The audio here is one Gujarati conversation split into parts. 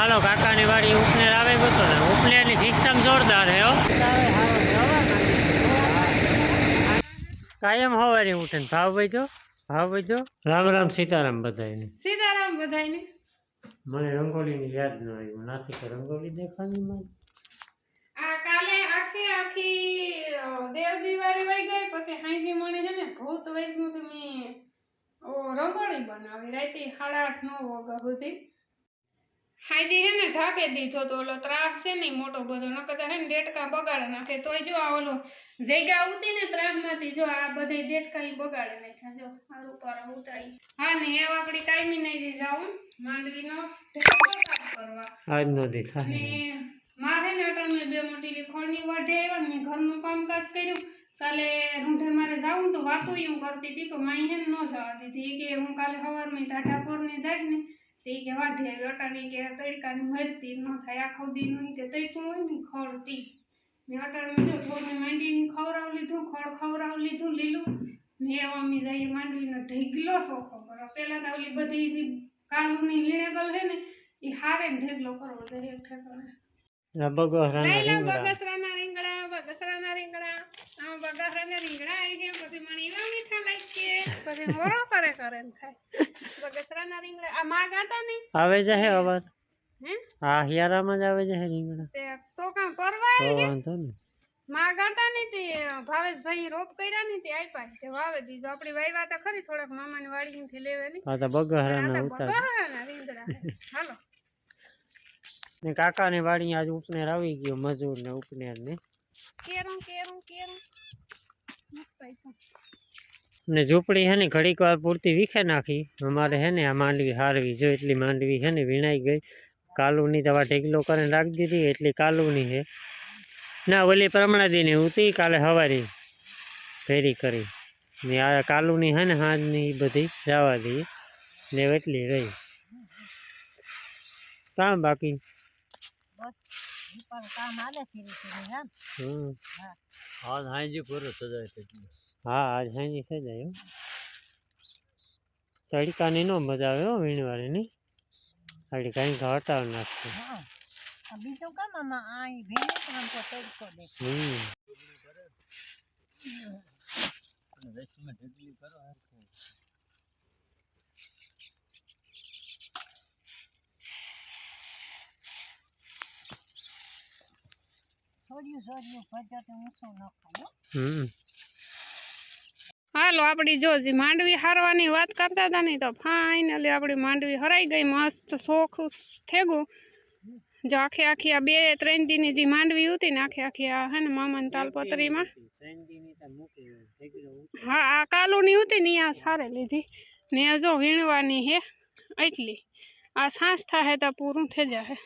હાલો કાકાની વાડી ઉપનેર આવે ગયો તો ને ઉપનેરની સિસ્ટમ જોરદાર હે હો કાયમ હવારી ઉઠે ને ભાવ વૈજો રામ રામ સીતારામ બધાયને મને રંગોળીની યાદ ન આવી નાથી કે રંગોળી દેખાની મને આ કાલે આખી દેવ દિવાળી વઈ ગઈ પછી હાઈજી મને છે ને ભૂત વૈગનું તો મેં રંગોળી બનાવી રાતે 8:30-9 વાગ્યા સુધી હાઈજી હે ને ઢાકે દીધો તો ઓલો ત્રાસ છે ને મોટો બધો નકર હે ને ડેટકા બગાડે નાખે તોય જો આ ઓલો જગ્યા ઉતી ને ત્રાસમાંથી જો આ બધી ડેટકા બગાડે નાખ્યા જો આ ઉપર ઉતારી હા ને એ આપડી કાયમી નહીં જાવું માંડવીનો કરવા આજનો દેખા ને મારે ને અટાણે બે મોટી લીખોડની વાઢે આવ્યા ને ઘરનું કામકાજ કર્યું કાલે રૂંઢે મારે જાવું તો વાતું એવું કરતી હતી તો માઈ હે ન જવા દીધી કે હું કાલે સવારમાં ટાઢાપુરની જાય ને તે કે વાઢે આવી અટાણી કે તડકાની મરતી ન થાય આખો દી નહીં કે તડકું હોય ને ખોળતી ને અટાણે જો થોડું માંડીને ખવડાવી લીધું ખોળ ખવડાવી લીધું લીલું ને અમે જઈએ માંડવીનો ઢેગલો સોખો કરો પેલા તો ઓલી બધી કાલુની વીણેબલ છે ને એ હારે ઢેગલો કરવો જોઈએ ઠેકાણે બગસરાના રીંગણા બગસરાના રીંગણા આમ બગસરાના રીંગણા આવી ગયા પછી મને એવા મીઠા લાગીએ પછી મોરો કરે ને થાય બગસરાના રીંગણા આ માં ગાતા ને આવે જશે અવાજ હે હા હિયારામાં જ આવે જશે રીંગણા તે તો કામ પરવાય તો વાંધો ને માં ગાતા ને તે ભાવેશભાઈ રોપ કર્યા ને તે આપ્યા તે વાવે દીજો આપણી વાયવા તો ખરી થોડાક મામાની વાડીથી લેવાની આ તો બગસરાના ઉતાર બગસરાના રીંગણા હાલો ને કાકાની વાડી આજ ઉપનેર આવી ગયો મજૂર ને ઉપનેર ને કેરું ને ઝૂંપડી હે ને ઘડીક વાર પૂરતી વીખે નાખી અમારે હે ને આ માંડવી હારવી જો એટલી માંડવી હે ને વીણાઈ ગઈ કાલુની દવા ઢેગલો કરીને રાખી દીધી એટલી કાલુની હે ના ઓલી પ્રમણાદીની ઉતી કાલે હવારી ભેરી કરી ને આ કાલુની હે ને હાજની બધી જવા દી ને એટલી રહી કામ બાકી आज हाईजी पूरा सजाए थे हाँ आज हाईजी सजाए तड़का नहीं नो मजा आवे हो वीणवारी नहीं अड़ी कहीं का हटाव नाखते अभी तो का मामा आई भेने तो हमको तड़को दे वैसे में ढेगली करो हर को સોડિયું ભજા તો ઊંચો ન ખાયો હાલો આપણી જો માંડવી હારવાની વાત કરતા હતા ને તો ફાઇનલી આપણી માંડવી હરાઈ ગઈ મસ્ત શોખ થેગું જો આખી આ 2-3 દીની જે માંડવી હતી ને આખી આ હે ને મામાની તાલપત્રીમાં હા આ કાલુની હતી ને આ સારે લીધી ને જો વીણવાની હે એટલી આ સાંસ થાય તો પૂરું થઈ જાય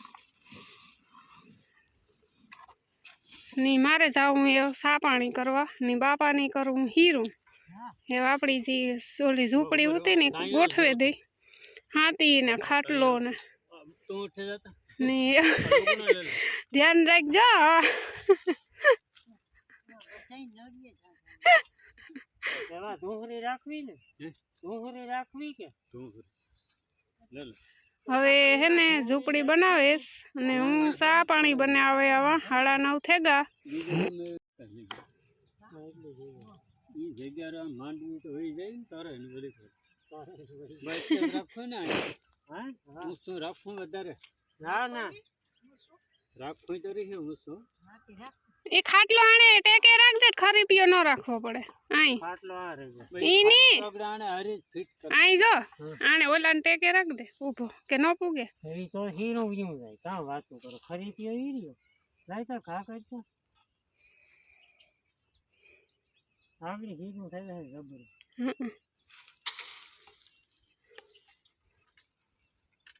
ની મારે જાવું એ સા પાણી કરવા ની બાપાની કરવું હીરું એ આપણી જે ઓલી ઝૂંપડી ઉતી ને ગોઠવે દઈ હાથી ને ખાટલો ને ધ્યાન રાખજો ડુંગળી રાખવી ને ડુંગળી રાખવી કે હવે હે ને ઝૂંપડી બનાવીશ અને હું સા પાણી બનાવે આવા 9:30 થેગા ई जगह मांडवी तो होई जाए तारे ने बड़ी बात रखो ना हां उसो रखो વધારે ના ના રાખો તો રહે उसो એ ખાટલો આણે ટેકે રાખ દે ખરીપિયો ન રાખવો પડે આઈ ખાટલો આ રહી ઈ ની પ્રોગ્રામ હરે ફિટ કર આઈ જો આણે ઓલાને ટેકે રાખ દે ઊભો કે ન પૂગે એ તો હીરો વ્યુ જાય કા વાતો કરો ખરીપિયો ઈ રહ્યો લાઈ તો ખા કરતો આગળ હીરું થઈ જાય જબર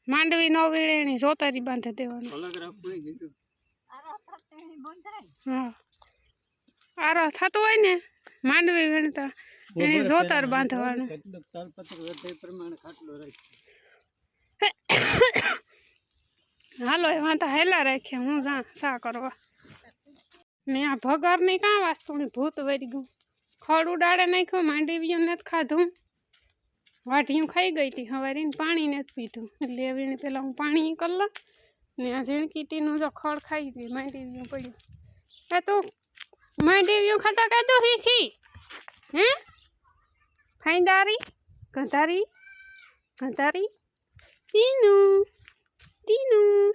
માંડવી નો વીણેની જોતારી બાંધે દેવાનું અલગ રાખવું કીધું આરા થતેણી બંધાય હા આરો થતું હોય ને માંડવી વીણતા એની જોતાર બાંધવાનું કેટલું તાલપત્ર વધે પ્રમાણે ખાટલો રાખ હાલો એ વાંધા હેલા રાખ્યા હું જા સા કરવા ને આ ભગરની કાં વાસ્તુની ભૂત વરી ગયું ખડ ઉડાડે નાખ્યું માંડવીયું નથી ખાધું વાઢિયું ખાઈ ગઈ હતી સવારે પાણી નથી પીધું એટલે એવીને પહેલાં હું પાણી કરી લઉં ને આ ઝીણકીટીનું જો ખડ ખાઈ ગયું માંડવીયું પડ્યું એ તું માંડવીયું ખાતા કાઢો શીખી હે ફાઈંદારી ગંધારી ગંધારી ટીનું ટીનું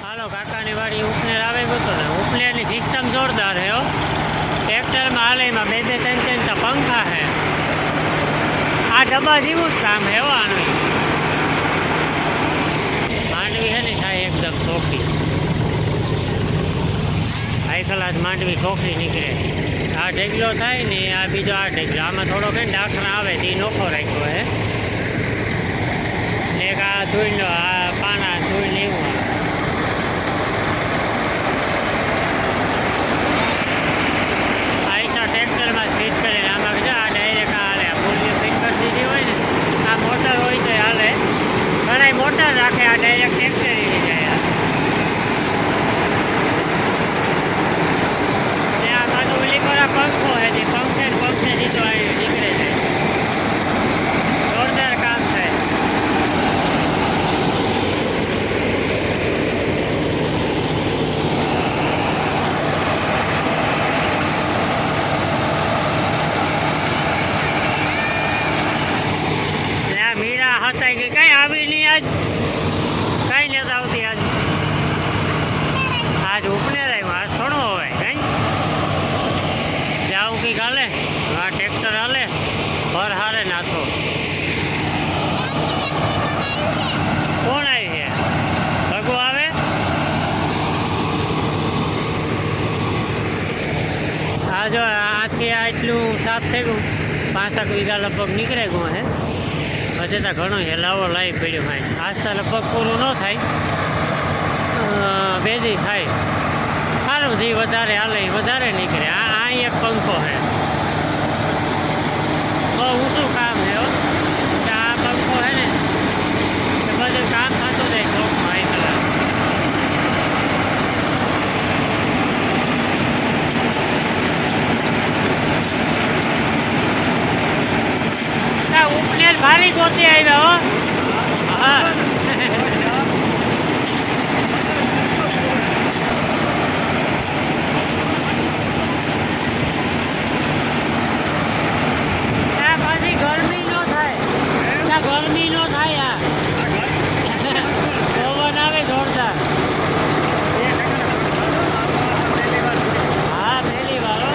હાલો કાકાની વાડી ઉપનેર આવે ગયો તો ને ઉપનેરની સિસ્ટમ જોરદાર છે હો ટ્રેક્ટરમાં હાલે એમાં બે ત્રણ ત્રણ પંખા છે આ ડબ્બા જેવું જ કામ છે હો આનું માંડવી છે ને થાય એકદમ ચોખ્ખી આઈખલાસ માંડવી ચોખ્ખી નીકળે આ ઢેગલો થાય ને આ બીજો આ ઢેગલો આમાં થોડોક ને ડાખણા આવે તે નોખો રાખ્યો હે ને એક આ ધોઈને આ પાના ધોઈને એવું આઈસા ટ્રેક્ટરમાં ફિટ કરીને આમાં જો આ ડાયરેક્ટ આ હાલે ફૂલની ફિટ કરી દીધી હોય ને આ મોટર હોય તો હાલે ઘણા મોટર રાખે આ ડાયરેક્ટ ટ્રેક્ટર એવી જાય ને આ બાજુ ઓલી પર આ પંખો હે જે પંખે દીધો અહીં નીકળે છે જોરદાર કામ થાય મીરા હતાઈ ગઈ કઈ આવી નહીં આજ કઈ નથી આવતી આજ આજ ઉપનેર આવ્યું આજ થોડું હોય કઈ જાઉં કંઈક હાલે આ ટ્રેક્ટર હાલે ભર હારે નાખો કોણ આવી છે ભગો આવે આ જો આથી આ એટલું સાફ થઈ ગયું 5 વીઘા લગભગ નીકળે ગયું હે હજે તો ઘણો હેલાવો લાવી પડ્યો ભાઈ આજ તો લગભગ પૂરું ન થાય બે દી થાય સારું જે વધારે હાલે વધારે નીકળે આ એક પંખો છે બહુ ઊંચું કામ છે હો આ પંખો છે ને એ બધું કામ થતું જાય ચોકમાં અહીં કલાક ઉપનેર ભારી ગોતી આવ્યા હો હા પાછી ગરમી નો થાય ગરમી નો થાય પવન આવે જોરદાર હા પહેલી વાર હો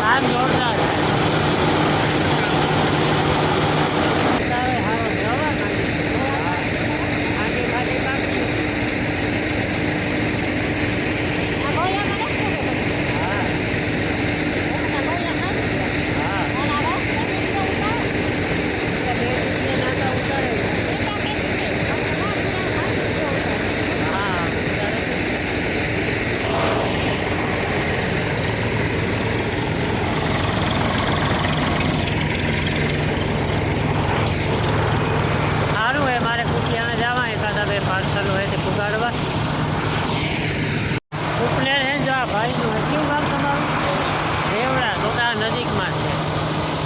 કામ જોરદાર પાર્સલ હોય તે પુગાડવા ઉપનેર હે જો આ ભાઈનું કેવું કામ તમારું દેવડા તો આ નજીકમાં છે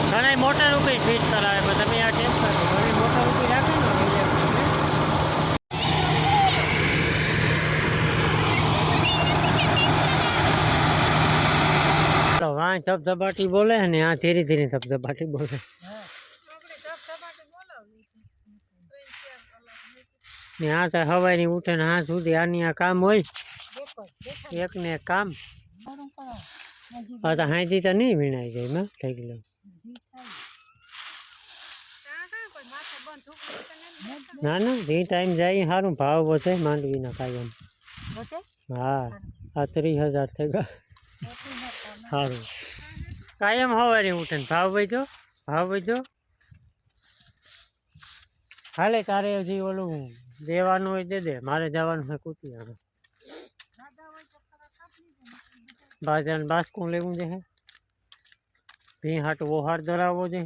ઘણા મોટર ઉપર ફિટ કરાવે પણ તમે આ ટેપ કરો ઘણી મોટર ઉપર રાખે ને તો વાં ધબધબાટી બોલે ને આ ધીરે ધીરે ધબધબાટી બોલે ને આ તો હવાઈ ઉઠે ને હા સુધી આની આ કામ હોય એક ને એક કામ હા તો હાજી તો નહીં વીણાઈ જાય માં થઈ ગયેલો ના ના જે ટાઈમ જાય સારું ભાવ વધે માંડવીના કાયમ હા આ 30,000 થઈ ગયા સારું કાયમ હવારી ઉઠે ને ભાવ વધ્યો હાલે તારે હજી ઓલું દેવાનું હોય દે મારે જવાનું હોય કુતિયામાં બાજાર બાસ્કું લેવું છે ભી હાટ વોહાર ધરાવવો છે